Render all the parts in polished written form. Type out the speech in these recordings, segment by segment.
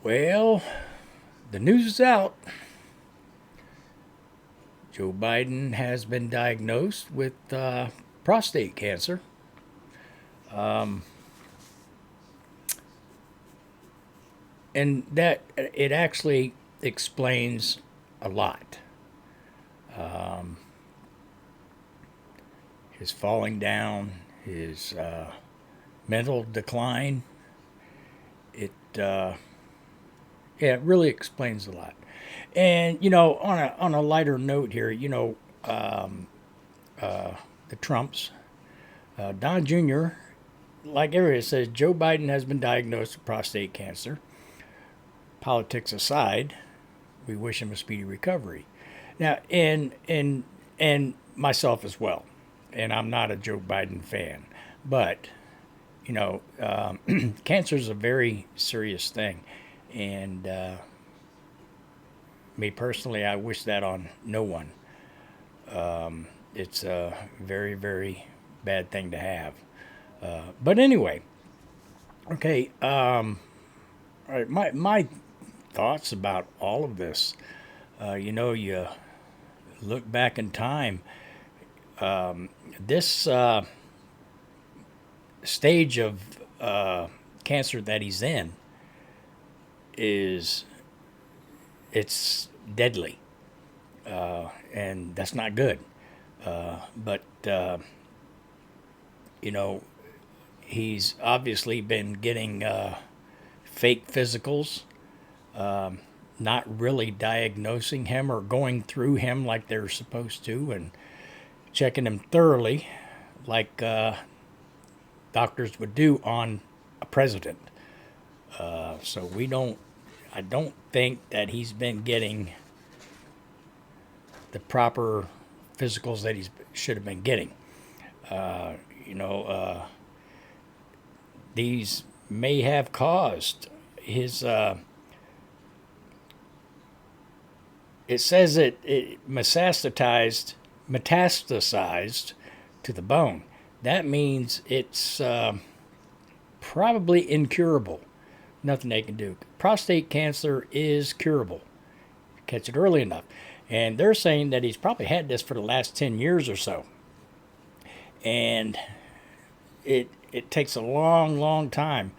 Well, the news is out. Joe Biden has been diagnosed with prostate cancer. Um, and that it actually explains a lot. Um, his falling down, his mental decline, it yeah, it really explains a lot. And on a lighter note here, the Trumps, Don Jr. Like everybody says, Joe Biden has been diagnosed with prostate cancer. Politics aside, we wish him a speedy recovery. Now, and myself as well, and I'm not a Joe Biden fan, but cancer is a very serious thing, and me personally, I wish that on no one. It's a very, very bad thing to have. But anyway, okay. All right, my thoughts about all of this. You look back in time. This stage of cancer that he's in is it's deadly, and that's not good. But you know, he's obviously been getting fake physicals, not really diagnosing him or going through him like they're supposed to, and checking him thoroughly, like doctors would do on a president. So I don't think that he's been getting the proper physicals that he should have been getting. Uh, you know, these may have caused his. It says it metastasized to the bone. That means it's probably incurable. Nothing they can do. Prostate cancer is curable. Catch it early enough. And they're saying that he's probably had this for the last 10 years or so. And it takes a long, long time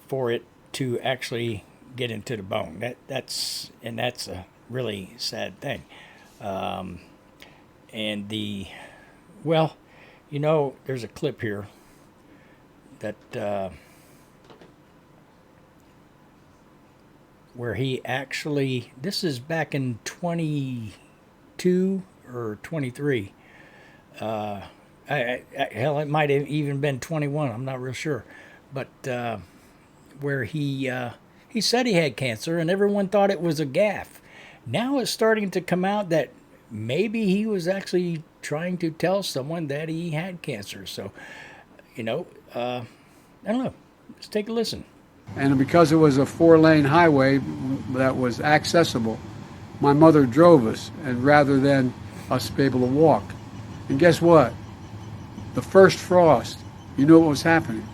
for it to actually get into the bone. That's a really sad thing. Um, and well, there's a clip here that where he actually, this is back in 22 or 23. Hell, it might have even been 21. I'm not real sure, but where he said he had cancer, and everyone thought it was a gaffe. Now it's starting to come out that maybe he was actually trying to tell someone that he had cancer. So, I don't know. Let's take a listen. And because it was a 4-lane highway that was accessible, my mother drove us, and rather than us be able to walk. And guess what? The first frost, you knew what was happening.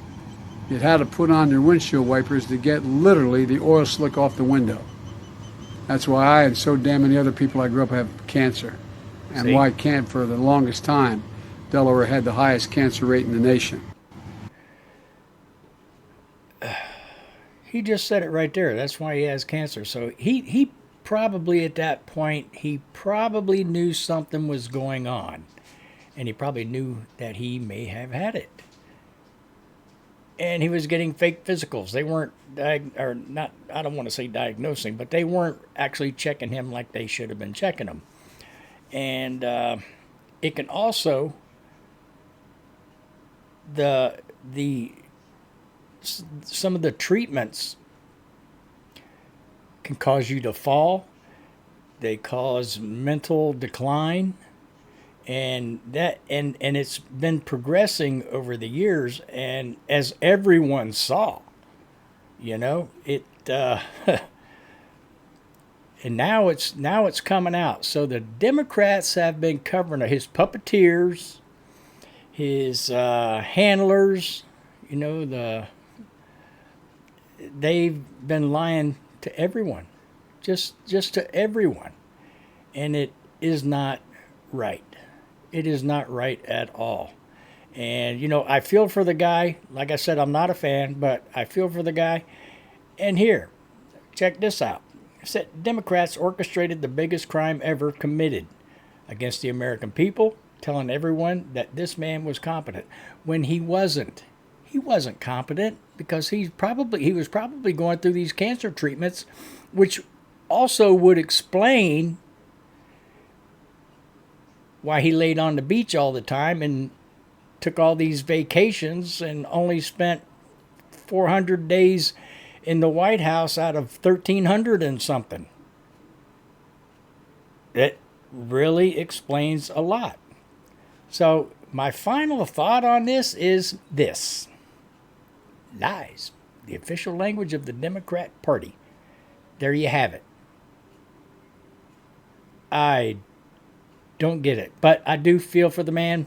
You had to put on your windshield wipers to get literally the oil slick off the window. That's why I and so damn many other people I grew up have cancer. And See? why can't, for the longest time, Delaware had the highest cancer rate in the nation. He just said it right there. That's why he has cancer. So he probably at that point, he probably knew something was going on. And he probably knew that he may have had it. And he was getting fake physicals. They weren't, or not, I don't want to say diagnosing, but they weren't actually checking him like they should have been checking him. And it can also, some of the treatments can cause you to fall. They cause mental decline, and it's been progressing over the years. And as everyone saw, it and now it's coming out. So the Democrats have been covering his puppeteers, his handlers. They've been lying to everyone, just to everyone, and it is not right. It is not right at all. And I feel for the guy. Like I said, I'm not a fan, but I feel for the guy. And here, check this out. It said Democrats orchestrated the biggest crime ever committed against the American people, telling everyone that this man was competent when he wasn't. He wasn't competent because he was probably going through these cancer treatments, which also would explain why he laid on the beach all the time and took all these vacations and only spent 400 days in the White House out of 1,300 and something. It really explains a lot. So my final thought on this is this. Lies. The official language of the Democrat Party. There you have it. I don't get it, but I do feel for the man.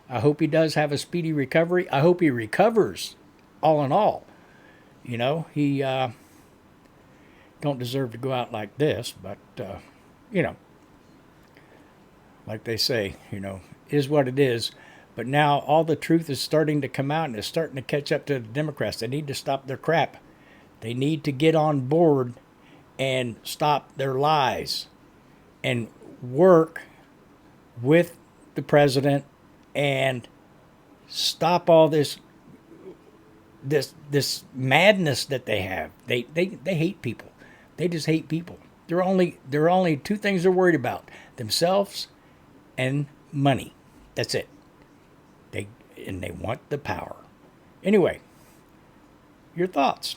I hope he does have a speedy recovery. I hope he recovers, all in all. He don't deserve to go out like this, but like they say, is what it is. But now all the truth is starting to come out and it's starting to catch up to the Democrats. They need to stop their crap. They need to get on board and stop their lies and work with the president and stop all this madness that they have. They hate people. They just hate people. There are only two things they're worried about: themselves and money. That's it. They want the power. Anyway, your thoughts.